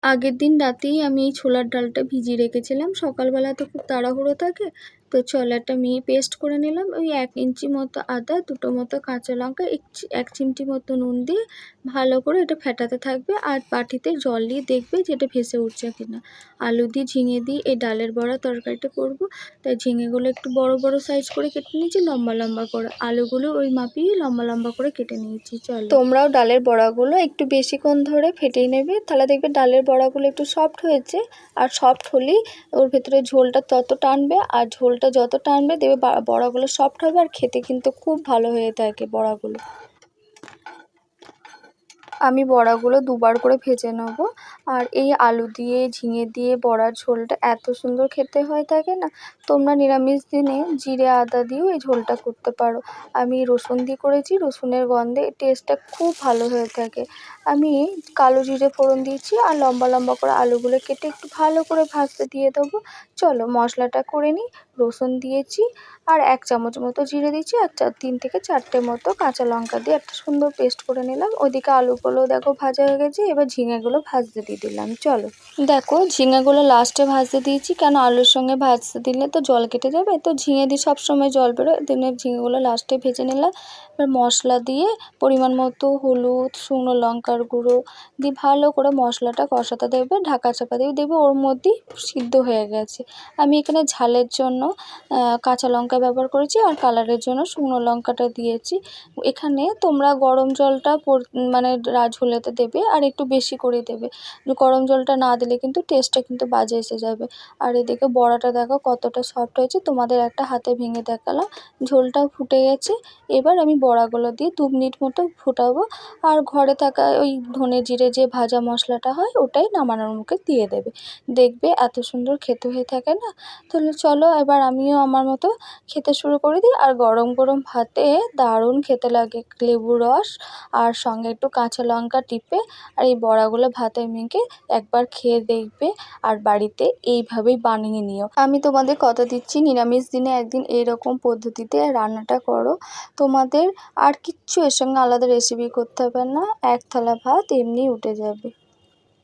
আগের দিন রাতেই আমি এই ছোলার ডালটা ভিজিয়ে রেখেছিলাম। সকালবেলা তো খুব তাড়াহুড়ো থাকে। তো চলো একটা মিহি পেস্ট করে নিলাম। ওই 1 ইঞ্চি মতো আদা, 2টো মতো কাঁচা লঙ্কা, 1 চিমটি মতো নুন দিয়ে ভালো করে এটা ফেটাতে থাকবে। আর বাটিতে জল দিয়ে দেখবে যে এটা ভেসে উঠছে কিনা। আলু দিয়ে ঝিঙে দিয়ে এই ডালের বড়া তরকারিটা করব। তাই ঝিঙেগুলো একটু বড় বড় সাইজ করে কেটে নিয়েছি, লম্বা লম্বা করে। আলুগুলো ওই মাপেই লম্বা লম্বা করে কেটে নিয়েছি। চলো তোমরাও ডালের বড়াগুলো একটু বেশিক্ষণ ধরে ফেটিয়ে নেবে, তাহলে দেখবে ডালের বড়াগুলো একটু সফট হয়েছে। আর সফট হলেই ওর ভেতরে ঝোলটা তত টানবে, আর ঝোলটা যত টানবে দেখবে বড়াগুলো সফট হবে, আর খেতে কিন্তু খুব ভালো হয়ে থাকে বড়াগুলো। আমি বড়াগুলো দুবার করে ভেজে নেব। আর এই আলু দিয়ে ঝিঙে দিয়ে বড়ার ঝোলটা এত সুন্দর খেতে হয়ে থাকে না। তোমরা নিরামিষ দিনে জিরে আদা দিয়েও এই ঝোলটা করতে পারো। আমি রসুন দিয়ে করেছি, রসুনের গন্ধে টেস্টটা খুব ভালো হয়ে থাকে। আমি কালো জিরে ফোড়ন দিয়েছি, আর লম্বা লম্বা করে আলুগুলো কেটে একটু ভালো করে ভাজতে দিয়ে দেবো। চলো মশলাটা করে নিই। রসুন দিয়েছি, আর 1 চামচ মতো জিরে দিচ্ছি, আর 3 থেকে 4টে মতো কাঁচা লঙ্কা দিয়ে একটা সুন্দর পেস্ট করে নিলাম। ওইদিকে আলুগুলো দেখো ভাজা হয়ে গেছে, এবার ঝিঙেগুলো ভাজতে দিয়ে দিলাম। চলো দেখো ঝিঙেগুলো লাস্টে ভাজতে দিয়েছি, কেন আলুর সঙ্গে ভাজতে দিলে তো জল কেটে যাবে, তো ঝিঙে দিয়ে সবসময় জল বেরোয়, দিনে ঝিঙেগুলো লাস্টে ভেজে নিলাম। এবার মশলা দিয়ে পরিমাণ মতো হলুদ, শুকনো লঙ্কার গুঁড়ো দিয়ে ভালো করে মশলাটা কষাতে দেবে, ঢাকা চাপা দিয়ে দেবে, ওর মধ্যেই সিদ্ধ হয়ে গেছে। আমি এখানে ঝালের জন্য কাঁচা লঙ্কা ব্যবহার করেছি, আর কালারের জন্য শুকনো লঙ্কাটা দিয়েছি। এখানে তোমরা গরম জলটা মানে ঝোলেতে দেবে, আর একটু বেশি করে দেবে। গরম জলটা না দিলে কিন্তু টেস্টটা কিন্তু বাজে এসে যাবে। আর এদিকে বড়াটা দেখো কতটা সফট হয়েছে, তোমাদের একটা হাতে ভেঙে দেখালাম। ঝোলটাও ফুটে গেছে। এবার আমি বড়াগুলো দিয়ে 2 মিনিট মতো ফোটাবো। আর ঘরে থাকা ওই ধনে জিরে যে ভাজা মশলাটা হয় ওটাই নামানোর মুখে দিয়ে দেবে। দেখবে এত সুন্দর খেতে হয়ে থাকে না। তাহলে চলো এবার আমিও আমার মতো খেতে শুরু করে দিই। আর গরম গরম ভাতে দারুণ খেতে লাগে লেবু রস, আর সঙ্গে একটু কাঁচা লঙ্কা টিপে, আর এই বড়াগুলো ভাতে মেখে একবার খেয়ে দেখবে, আর বাড়িতে এইভাবেই বানিয়ে নিও। আমি তোমাদের কথা দিচ্ছি, নিরামিষ দিনে একদিন এইরকম পদ্ধতিতে রান্নাটা করো। তোমাদের আর কিচ্ছু এর সঙ্গে আলাদা রেসিপি করতে হবে না, 1 থালা ভাত এমনি উঠে যাবে।